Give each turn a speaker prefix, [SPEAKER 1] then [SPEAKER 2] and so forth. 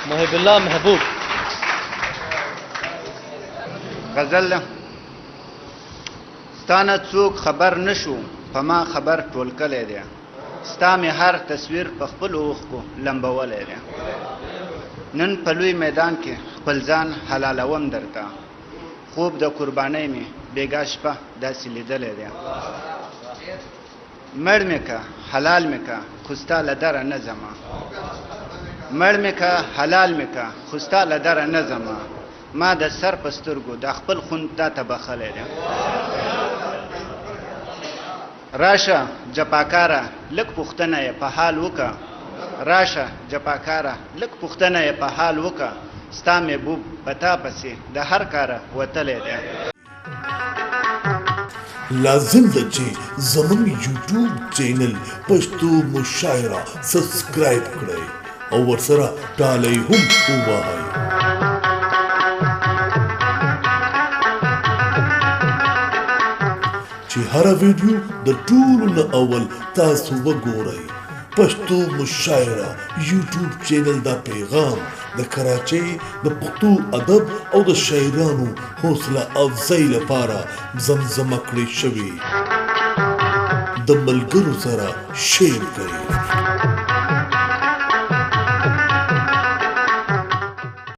[SPEAKER 1] محب الله محبوب.
[SPEAKER 2] غزل ستانه څوک خبر نشو په ما خبر ټول کلی دی، ستا مې هر تصویر په خپلو اوښکو لمبولی دی. نن په لوی میدان کې خپل ځان حلالوم درته، خوب د قربانۍ مې بېګا شپه داسې لیدلی دی. مړ مې که حلال مې که خو ستا له دره نه ځمه، مړ مې که حلال مې که خو ستا له دره نه ځمه، ما د سر په سترګو د خپل خون تا ته بخلی دی. راشه جپاکاره لږ پوښتنه یې په حال وکه، راشه جپاکاره لږ پوښتنه یې په حال وکه، ستا محبوب په تا پسې د هر کاره وتلی دی.
[SPEAKER 3] لازم ده چې زموږ یوټیوب چینل پښتو مشاعره سبسکرایب کړئ او ورسره ډالۍ هم ووهئ. چې هره ویډیو د ټولو نه اول تاسو وګورئ. پښتو مشاعره یوټیوب چینل دا پیغام د کراچۍ د پښتو ادب او د شاعرانو حوصله افزای لپاره زمزمه کړې شوې. د ملګرو سره شیر کړئ.